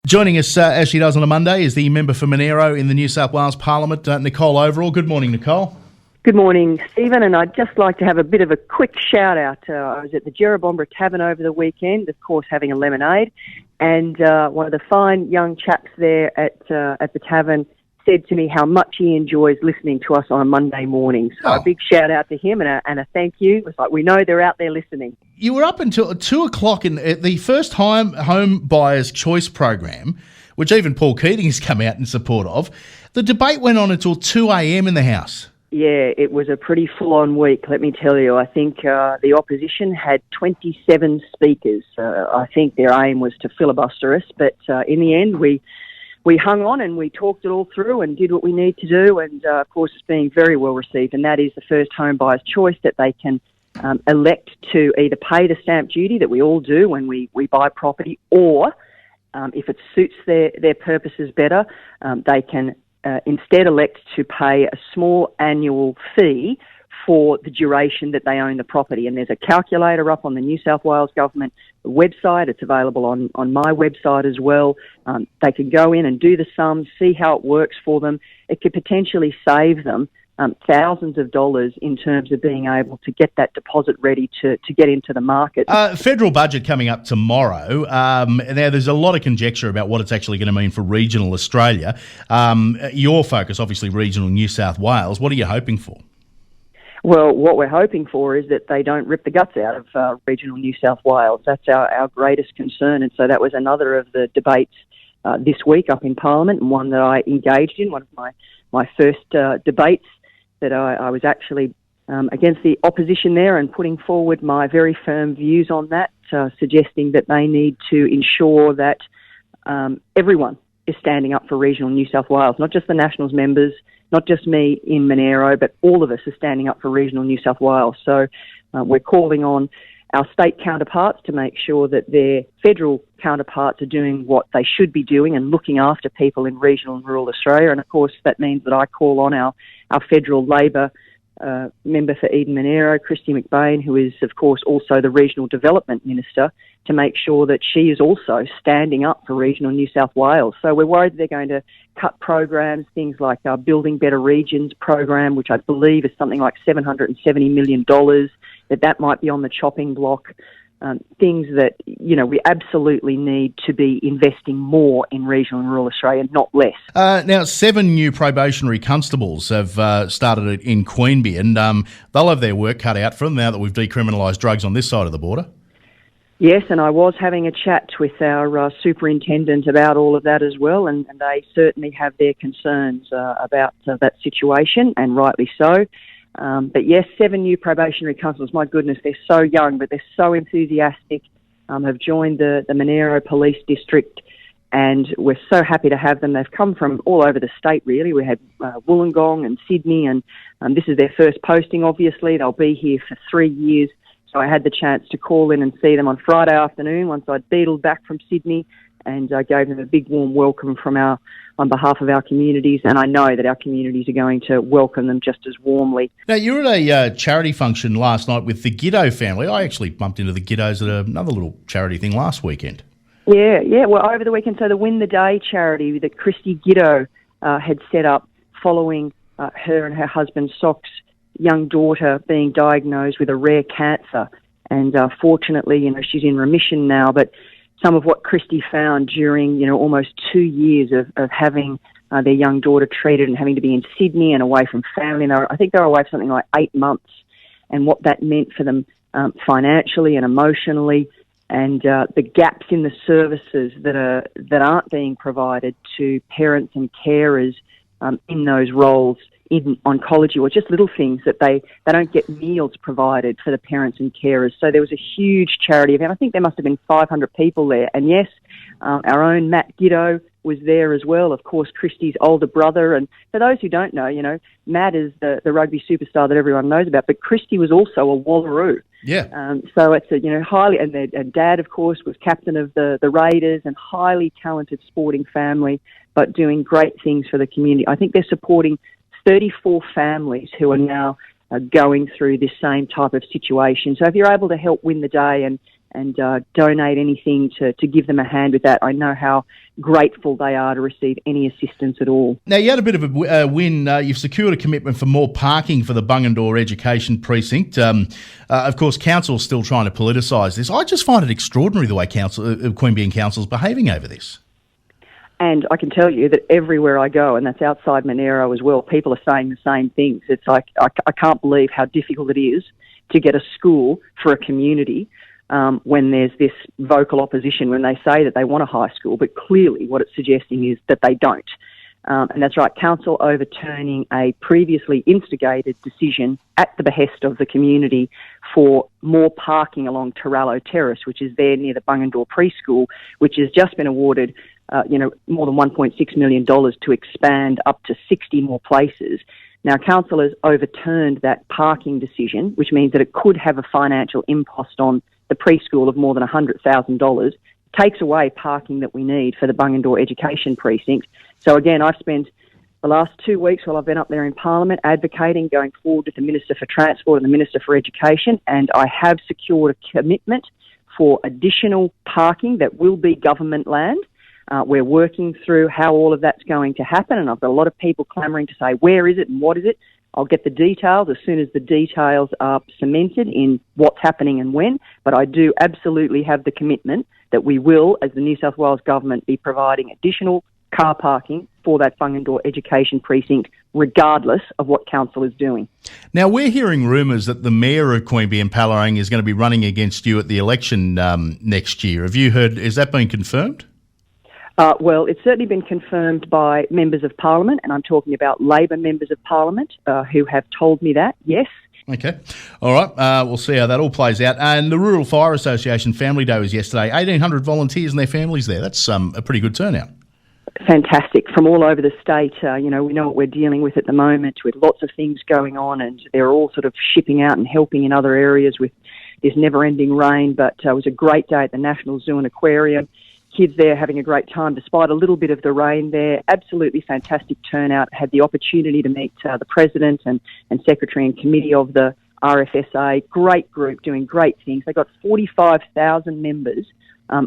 Joining us, as she does on a Monday, is the member for Monero in the New South Wales Parliament, Nicole Overall. Good morning, Nicole. Good morning, Stephen, and I'd just like to have a bit of a quick shout-out. I was at the Jerrabomberra Tavern over the weekend, of course, having a lemonade, and one of the fine young chaps there at the tavern said to me how much he enjoys listening to us on a Monday morning. So a big shout-out to him and a thank you. It's like we know they're out there listening. You were up until 2 o'clock in the first home buyers choice program, which even Paul Keating has come out in support of. The debate went on until 2 a.m. in the House. Yeah, it was a pretty full-on week, let me tell you. I think the opposition had 27 speakers. I think their aim was to filibuster us, but in the end we hung on and we talked it all through and did what we need to do, and of course it's being very well received, and that is the first home buyer's choice, that they can elect to either pay the stamp duty that we all do when we buy property, or if it suits their purposes better, they can instead elect to pay a small annual fee for the duration that they own the property. And there's a calculator up on the New South Wales Government website. It's available on my website as well. They can go in and do the sums, see how it works for them. It could potentially save them thousands of dollars in terms of being able to get that deposit ready to get into the market. Federal budget coming up tomorrow. Now, there's a lot of conjecture about what it's actually going to mean for regional Australia. Your focus, obviously, regional New South Wales. What are you hoping for? Well, what we're hoping for is that they don't rip the guts out of regional New South Wales. That's our greatest concern. And so that was another of the debates this week up in Parliament, and one that I engaged in, one of my first debates, that I was actually against the opposition there and putting forward my very firm views on that, suggesting that they need to ensure that everyone is standing up for regional New South Wales, not just the Nationals members, not just me in Monero, but all of us are standing up for regional New South Wales. So we're calling on our state counterparts to make sure that their federal counterparts are doing what they should be doing and looking after people in regional and rural Australia. And of course, that means that I call on our federal Labor member for Eden Monero, Kristy McBain, who is, of course, also the Regional Development Minister, to make sure that she is also standing up for regional New South Wales. So we're worried they're going to cut programs, things like our Building Better Regions program, which I believe is something like $770 million, that might be on the chopping block. Things that, we absolutely need to be investing more in regional and rural Australia, not less. Now, 7 new probationary constables have started in Queanbeyan, and they'll have their work cut out for them now that we've decriminalised drugs on this side of the border. Yes, and I was having a chat with our superintendent about all of that as well, and they certainly have their concerns about that situation, and rightly so. But yes, 7 new probationary constables. My goodness, they're so young, but they're so enthusiastic, have joined the Monero Police District, and we're so happy to have them. They've come from all over the state, really. We had Wollongong and Sydney, and this is their first posting, obviously. They'll be here for 3 years. So I had the chance to call in and see them on Friday afternoon once I'd beetled back from Sydney, and I gave them a big warm welcome on behalf of our communities, and I know that our communities are going to welcome them just as warmly. Now, you were at a charity function last night with the Giddo family. I actually bumped into the Giddos at another little charity thing last weekend. Yeah, well, over the weekend, so the Win the Day charity that Kristy Giddo had set up following her and her husband Sock's young daughter being diagnosed with a rare cancer, and fortunately, she's in remission now, but some of what Kristy found during, almost 2 years of having their young daughter treated and having to be in Sydney and away from family. And I think they were away for something like 8 months, and what that meant for them financially and emotionally, and the gaps in the services that aren't being provided to parents and carers in those roles in oncology, or just little things that they don't get meals provided for the parents and carers. So there was a huge charity event. I think there must have been 500 people there. And yes, our own Matt Giddo was there as well, of course, Kristy's older brother. And for those who don't know, Matt is the rugby superstar that everyone knows about, but Kristy was also a Wallaroo. Yeah. So it's highly, and Dad, of course, was captain of the Raiders, and highly talented sporting family, but doing great things for the community. I think they're supporting 34 families who are now going through this same type of situation. So if you're able to help Win the Day and donate anything to give them a hand with that. I know how grateful they are to receive any assistance at all. Now, you had a bit of a win. You've secured a commitment for more parking for the Bungendore Education Precinct. Of course, Council's still trying to politicise this. I just find it extraordinary the way Queanbeyan Council's behaving over this. And I can tell you that everywhere I go, and that's outside Monero as well, people are saying the same things. It's like, I can't believe how difficult it is to get a school for a community when there's this vocal opposition, when they say that they want a high school, but clearly what it's suggesting is that they don't. And that's right, Council overturning a previously instigated decision at the behest of the community for more parking along Torallo Terrace, which is there near the Bungendore Preschool, which has just been awarded more than $1.6 million to expand up to 60 more places. Now, Council has overturned that parking decision, which means that it could have a financial impost on the preschool of more than $100,000, takes away parking that we need for the Bungendore Education Precinct. So again, I've spent the last 2 weeks while I've been up there in Parliament advocating, going forward with the Minister for Transport and the Minister for Education, and I have secured a commitment for additional parking that will be government land. We're working through how all of that's going to happen, and I've got a lot of people clamouring to say, where is it and what is it? I'll get the details as soon as the details are cemented in what's happening and when, but I do absolutely have the commitment that we will, as the New South Wales Government, be providing additional car parking for that Bungendore Education Precinct, regardless of what Council is doing. Now, we're hearing rumours that the Mayor of Queanbeyan Palerang is going to be running against you at the election next year. Have you heard, has that been confirmed? Well, it's certainly been confirmed by members of Parliament, and I'm talking about Labor members of Parliament who have told me that, yes. Okay. All right. We'll see how that all plays out. And the Rural Fire Association Family Day was yesterday. 1,800 volunteers and their families there. That's a pretty good turnout. Fantastic. From all over the state, we know what we're dealing with at the moment, with lots of things going on, and they're all sort of shipping out and helping in other areas with this never-ending rain. But it was a great day at the National Zoo and Aquarium. Kids there having a great time despite a little bit of the rain there. Absolutely fantastic turnout. Had the opportunity to meet the President and Secretary and Committee of the RFSA. Great group doing great things. They got 45,000 members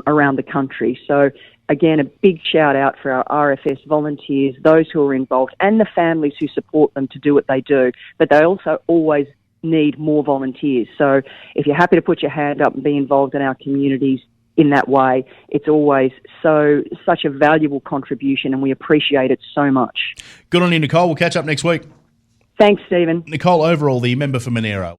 around the country. So again, a big shout out for our RFS volunteers, those who are involved, and the families who support them to do what they do. But they also always need more volunteers. So if you're happy to put your hand up and be involved in our communities in that way, it's always such a valuable contribution, and we appreciate it so much. Good on you, Nicole. We'll catch up next week. Thanks, Stephen. Nicole Overall, the member for Monero.